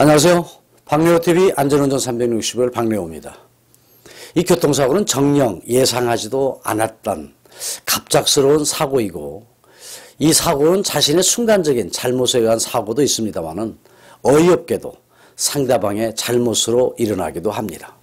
안녕하세요. 박래호TV 안전운전 360일 박래호입니다. 이 교통사고는 정녕 예상하지도 않았던 갑작스러운 사고이고, 이 사고는 자신의 순간적인 잘못에 의한 사고도 있습니다만은 어이없게도 상대방의 잘못으로 일어나기도 합니다.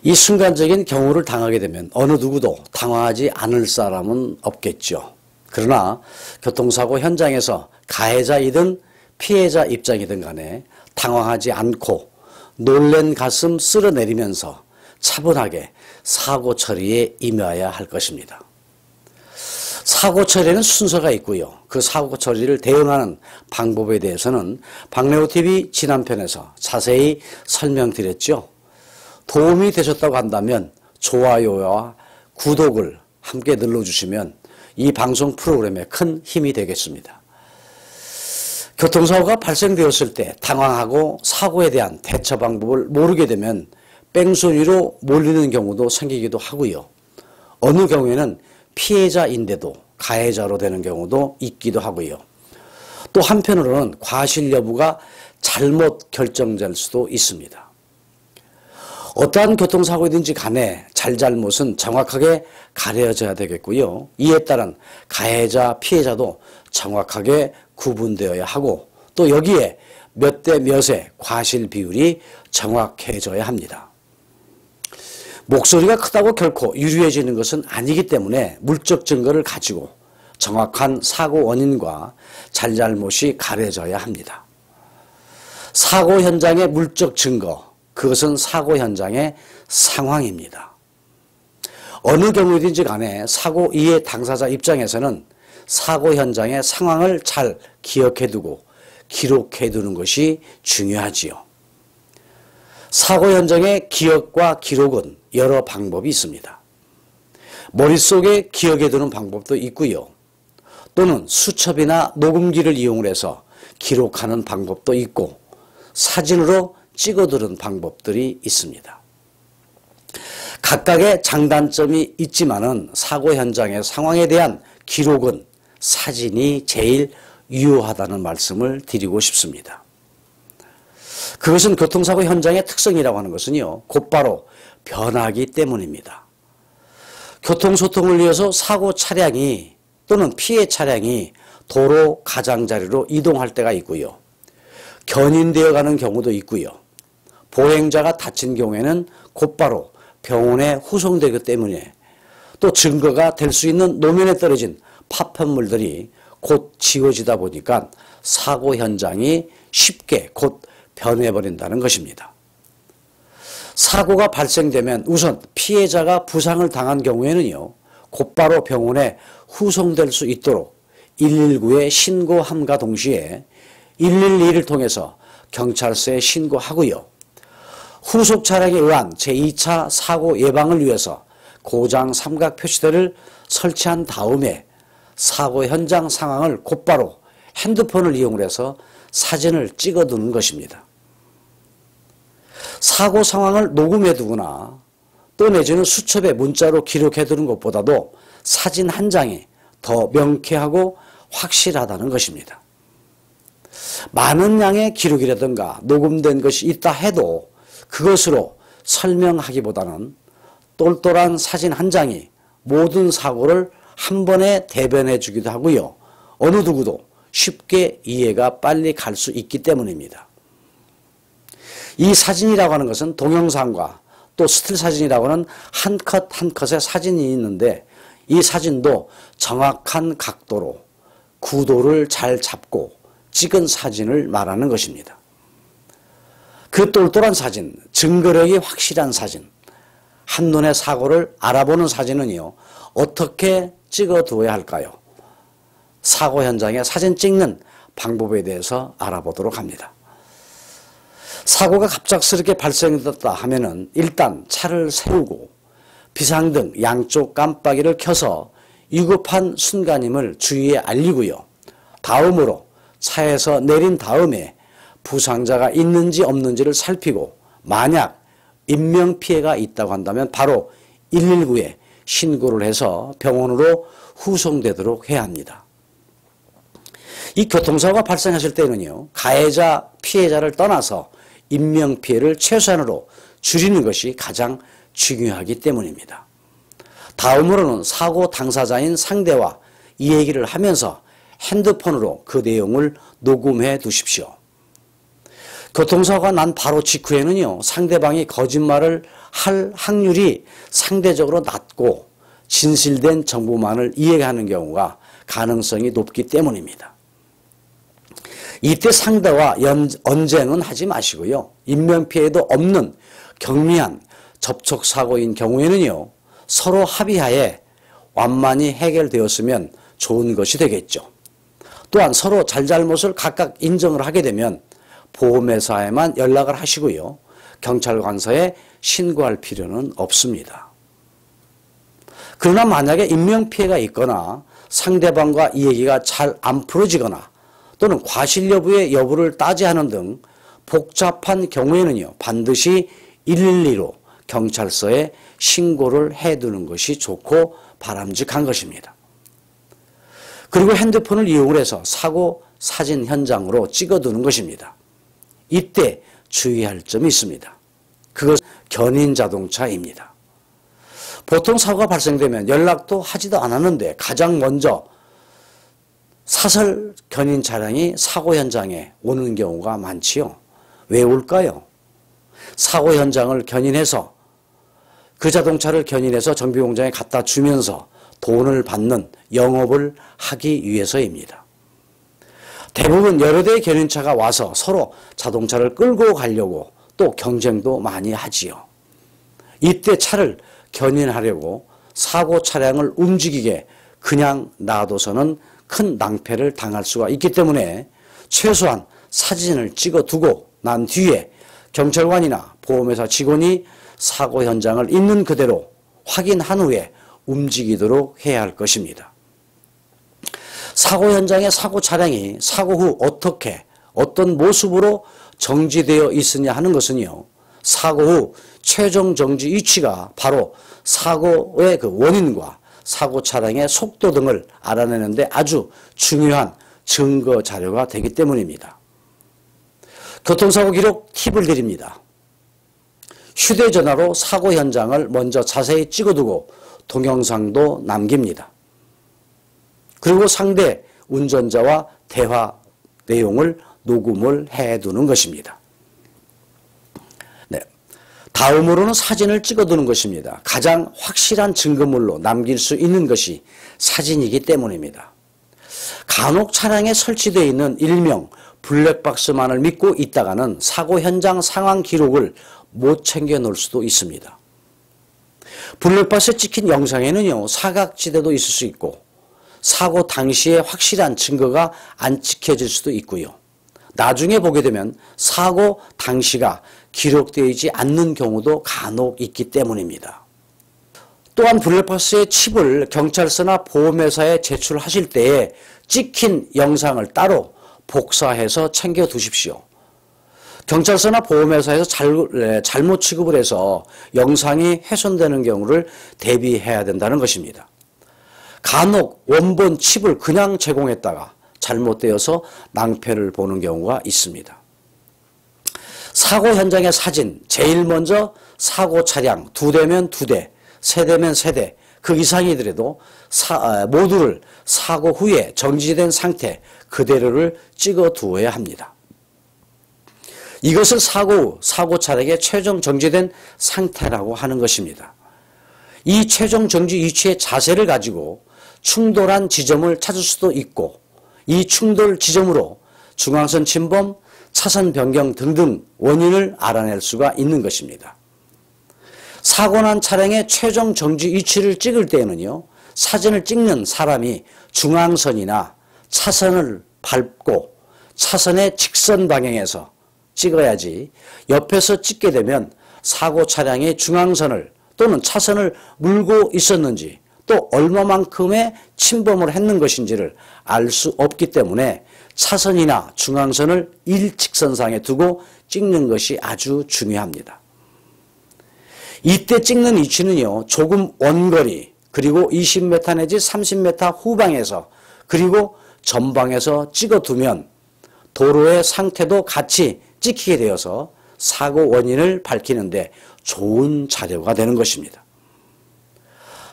이 순간적인 경우를 당하게 되면 어느 누구도 당황하지 않을 사람은 없겠죠. 그러나 교통사고 현장에서 가해자이든 피해자 입장이든 간에 당황하지 않고 놀란 가슴 쓸어내리면서 차분하게 사고 처리에 임해야 할 것입니다. 사고 처리에는 순서가 있고요. 그 사고 처리를 대응하는 방법에 대해서는 박래호TV 지난편에서 자세히 설명드렸죠. 도움이 되셨다고 한다면 좋아요와 구독을 함께 눌러주시면 이 방송 프로그램에 큰 힘이 되겠습니다. 교통사고가 발생되었을 때 당황하고 사고에 대한 대처 방법을 모르게 되면 뺑소니로 몰리는 경우도 생기기도 하고요. 어느 경우에는 피해자인데도 가해자로 되는 경우도 있기도 하고요. 또 한편으로는 과실 여부가 잘못 결정될 수도 있습니다. 어떠한 교통사고이든지 간에 잘잘못은 정확하게 가려져야 되겠고요. 이에 따른 가해자, 피해자도 정확하게 구분되어야 하고, 또 여기에 몇 대 몇의 과실 비율이 정확해져야 합니다. 목소리가 크다고 결코 유리해지는 것은 아니기 때문에 물적 증거를 가지고 정확한 사고 원인과 잘잘못이 가려져야 합니다. 사고 현장의 물적 증거, 그것은 사고 현장의 상황입니다. 어느 경우든지 간에 사고 이해 당사자 입장에서는 사고 현장의 상황을 잘 기억해두고 기록해두는 것이 중요하지요. 사고 현장의 기억과 기록은 여러 방법이 있습니다. 머릿속에 기억해두는 방법도 있고요. 또는 수첩이나 녹음기를 이용해서 기록하는 방법도 있고, 사진으로 찍어두는 방법들이 있습니다. 각각의 장단점이 있지만은 사고 현장의 상황에 대한 기록은 사진이 제일 유효하다는 말씀을 드리고 싶습니다. 그것은 교통사고 현장의 특성이라고 하는 것은요, 곧바로 변하기 때문입니다. 교통소통을 위해서 사고 차량이 또는 피해 차량이 도로 가장자리로 이동할 때가 있고요. 견인되어 가는 경우도 있고요. 보행자가 다친 경우에는 곧바로 병원에 후송되기 때문에, 또 증거가 될 수 있는 노면에 떨어진 파편물들이 곧 지워지다 보니까 사고 현장이 쉽게 곧 변해버린다는 것입니다. 사고가 발생되면 우선 피해자가 부상을 당한 경우에는요, 곧바로 병원에 후송될 수 있도록 119에 신고함과 동시에 112를 통해서 경찰서에 신고하고요. 후속 차량에 의한 제2차 사고 예방을 위해서 고장 삼각 표시대를 설치한 다음에 사고 현장 상황을 곧바로 핸드폰을 이용해서 사진을 찍어두는 것입니다. 사고 상황을 녹음해두거나 또 내지는 수첩에 문자로 기록해두는 것보다도 사진 한 장이 더 명쾌하고 확실하다는 것입니다. 많은 양의 기록이라든가 녹음된 것이 있다 해도 그것으로 설명하기보다는 똘똘한 사진 한 장이 모든 사고를 한 번에 대변해 주기도 하고요. 어느 누구도 쉽게 이해가 빨리 갈 수 있기 때문입니다. 이 사진이라고 하는 것은 동영상과 또 스틸 사진이라고 하는 한 컷 한 컷의 사진이 있는데, 이 사진도 정확한 각도로 구도를 잘 잡고 찍은 사진을 말하는 것입니다. 그 똘똘한 사진, 증거력이 확실한 사진, 한눈에 사고를 알아보는 사진은요, 어떻게 찍어두어야 할까요? 사고 현장에 사진 찍는 방법에 대해서 알아보도록 합니다. 사고가 갑작스럽게 발생했다 하면은 일단 차를 세우고 비상등 양쪽 깜빡이를 켜서 위급한 순간임을 주위에 알리고요. 다음으로 차에서 내린 다음에 부상자가 있는지 없는지를 살피고, 만약 인명피해가 있다고 한다면 바로 119에 신고를 해서 병원으로 후송되도록 해야 합니다. 이 교통사고가 발생했을 때는요, 가해자, 피해자를 떠나서 인명피해를 최소한으로 줄이는 것이 가장 중요하기 때문입니다. 다음으로는 사고 당사자인 상대와 이 얘기를 하면서 핸드폰으로 그 내용을 녹음해 두십시오. 교통사고가 난 바로 직후에는요, 상대방이 거짓말을 할 확률이 상대적으로 낮고 진실된 정보만을 이해하는 경우가 가능성이 높기 때문입니다. 이때 상대와 언쟁은 하지 마시고요. 인명피해도 없는 경미한 접촉사고인 경우에는요, 서로 합의하에 완만히 해결되었으면 좋은 것이 되겠죠. 또한 서로 잘잘못을 각각 인정을 하게 되면 보험회사에만 연락을 하시고요. 경찰관서에 신고할 필요는 없습니다. 그러나 만약에 인명피해가 있거나 상대방과 이 얘기가 잘 안 풀어지거나 또는 과실 여부의 여부를 따지하는 등 복잡한 경우에는요, 반드시 112로 경찰서에 신고를 해두는 것이 좋고 바람직한 것입니다. 그리고 핸드폰을 이용을 해서 사고 사진 현장으로 찍어두는 것입니다. 이때 주의할 점이 있습니다. 그것은 견인 자동차입니다. 보통 사고가 발생되면 연락도 하지도 않았는데 가장 먼저 사설 견인 차량이 사고 현장에 오는 경우가 많지요. 왜 올까요? 사고 현장을 견인해서 그 자동차를 견인해서 정비공장에 갖다 주면서 돈을 받는 영업을 하기 위해서입니다. 대부분 여러 대의 견인차가 와서 서로 자동차를 끌고 가려고 또 경쟁도 많이 하지요. 이때 차를 견인하려고 사고 차량을 움직이게 그냥 놔둬서는 큰 낭패를 당할 수가 있기 때문에 최소한 사진을 찍어두고 난 뒤에 경찰관이나 보험회사 직원이 사고 현장을 있는 그대로 확인한 후에 움직이도록 해야 할 것입니다. 사고 현장의 사고 차량이 사고 후 어떻게 어떤 모습으로 정지되어 있으냐 하는 것은요, 사고 후 최종 정지 위치가 바로 사고의 그 원인과 사고 차량의 속도 등을 알아내는데 아주 중요한 증거 자료가 되기 때문입니다. 교통사고 기록 팁을 드립니다. 휴대전화로 사고 현장을 먼저 자세히 찍어두고 동영상도 남깁니다. 그리고 상대 운전자와 대화 내용을 녹음을 해두는 것입니다. 네. 다음으로는 사진을 찍어두는 것입니다. 가장 확실한 증거물로 남길 수 있는 것이 사진이기 때문입니다. 간혹 차량에 설치되어 있는 일명 블랙박스만을 믿고 있다가는 사고 현장 상황 기록을 못 챙겨 놓을 수도 있습니다. 블랙박스에 찍힌 영상에는요, 사각지대도 있을 수 있고 사고 당시에 확실한 증거가 안 찍혀질 수도 있고요. 나중에 보게 되면 사고 당시가 기록되지 않는 경우도 간혹 있기 때문입니다. 또한 블랙박스의 칩을 경찰서나 보험회사에 제출하실 때에 찍힌 영상을 따로 복사해서 챙겨 두십시오. 경찰서나 보험회사에서 잘못 취급을 해서 영상이 훼손되는 경우를 대비해야 된다는 것입니다. 간혹 원본 칩을 그냥 제공했다가 잘못되어서 낭패를 보는 경우가 있습니다. 사고 현장의 사진, 제일 먼저 사고 차량 2대면 2대, 3대면 3대, 그 이상이더라도 모두를 사고 후에 정지된 상태 그대로를 찍어 두어야 합니다. 이것을 사고 후 사고 차량의 최종 정지된 상태라고 하는 것입니다. 이 최종 정지 위치의 자세를 가지고 충돌한 지점을 찾을 수도 있고 이 충돌 지점으로 중앙선 침범, 차선 변경 등등 원인을 알아낼 수가 있는 것입니다. 사고 난 차량의 최종 정지 위치를 찍을 때에는요, 사진을 찍는 사람이 중앙선이나 차선을 밟고 차선의 직선 방향에서 찍어야지 옆에서 찍게 되면 사고 차량이 중앙선을 또는 차선을 물고 있었는지 또 얼마만큼의 침범을 했는 것인지를 알 수 없기 때문에 차선이나 중앙선을 일직선상에 두고 찍는 것이 아주 중요합니다. 이때 찍는 위치는요, 조금 원거리 그리고 20m 내지 30m 후방에서 그리고 전방에서 찍어두면 도로의 상태도 같이 찍히게 되어서 사고 원인을 밝히는데 좋은 자료가 되는 것입니다.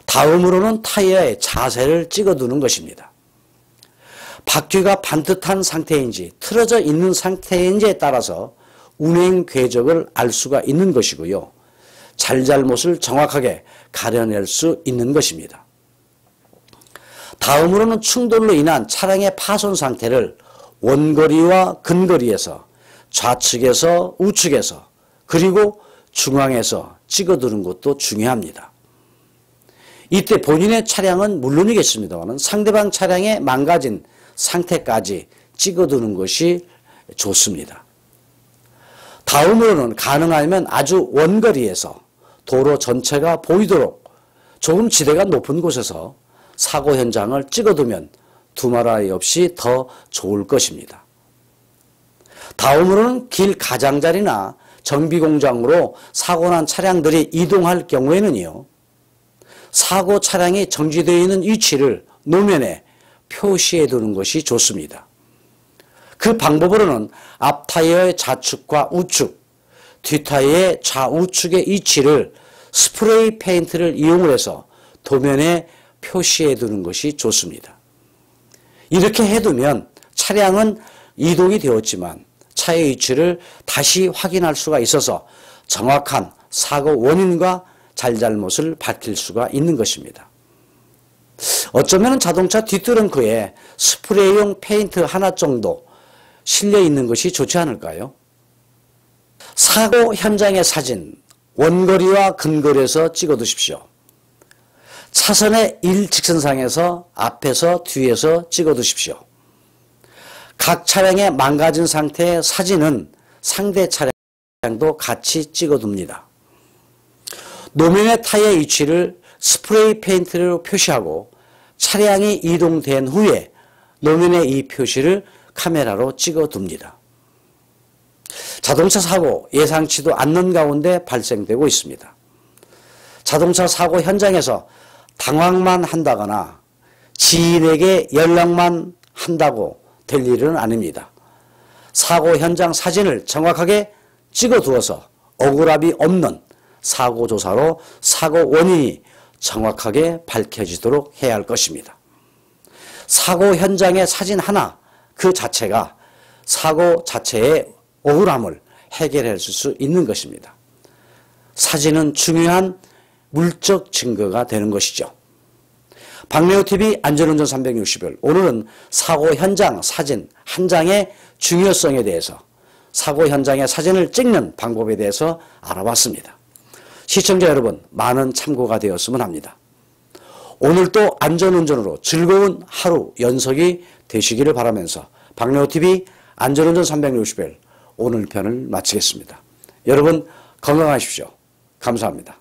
다음으로는 타이어의 자세를 찍어두는 것입니다. 바퀴가 반듯한 상태인지 틀어져 있는 상태인지에 따라서 운행 궤적을 알 수가 있는 것이고요. 잘잘못을 정확하게 가려낼 수 있는 것입니다. 다음으로는 충돌로 인한 차량의 파손 상태를 원거리와 근거리에서 좌측에서 우측에서 그리고 중앙에서 찍어두는 것도 중요합니다. 이때 본인의 차량은 물론이겠습니다만 상대방 차량의 망가진 상태까지 찍어두는 것이 좋습니다. 다음으로는 가능하면 아주 원거리에서 도로 전체가 보이도록 조금 지대가 높은 곳에서 사고 현장을 찍어두면 두말할 없이 더 좋을 것입니다. 다음으로는 길 가장자리나 정비공장으로 사고난 차량들이 이동할 경우에는요. 사고 차량이 정지되어 있는 위치를 노면에 표시해 두는 것이 좋습니다. 그 방법으로는 앞 타이어의 좌측과 우측, 뒷 타이어의 좌우측의 위치를 스프레이 페인트를 이용을 해서 도면에 표시해 두는 것이 좋습니다. 이렇게 해두면 차량은 이동이 되었지만 차의 위치를 다시 확인할 수가 있어서 정확한 사고 원인과 잘잘못을 밝힐 수가 있는 것입니다. 어쩌면 자동차 뒷트렁크에 스프레이용 페인트 하나 정도 실려 있는 것이 좋지 않을까요? 사고 현장의 사진, 원거리와 근거리에서 찍어두십시오. 차선의 일직선상에서 앞에서 뒤에서 찍어두십시오. 각 차량의 망가진 상태의 사진은 상대 차량도 같이 찍어둡니다. 노면의 타이어 위치를 스프레이 페인트로 표시하고 차량이 이동된 후에 노면의 이 표시를 카메라로 찍어둡니다. 자동차 사고 예상치도 않는 가운데 발생되고 있습니다. 자동차 사고 현장에서 당황만 한다거나 지인에게 연락만 한다고 될 일은 아닙니다. 사고 현장 사진을 정확하게 찍어두어서 억울함이 없는 사고조사로 사고 원인이 정확하게 밝혀지도록 해야 할 것입니다. 사고 현장의 사진 하나 그 자체가 사고 자체의 억울함을 해결할 수 있는 것입니다. 사진은 중요한 물적 증거가 되는 것이죠. 박래호TV 안전운전 360일 오늘은 사고 현장 사진 한 장의 중요성에 대해서 사고 현장의 사진을 찍는 방법에 대해서 알아봤습니다. 시청자 여러분 많은 참고가 되었으면 합니다. 오늘도 안전운전으로 즐거운 하루 연속이 되시기를 바라면서 박래호TV 안전운전 360일 오늘 편을 마치겠습니다. 여러분 건강하십시오. 감사합니다.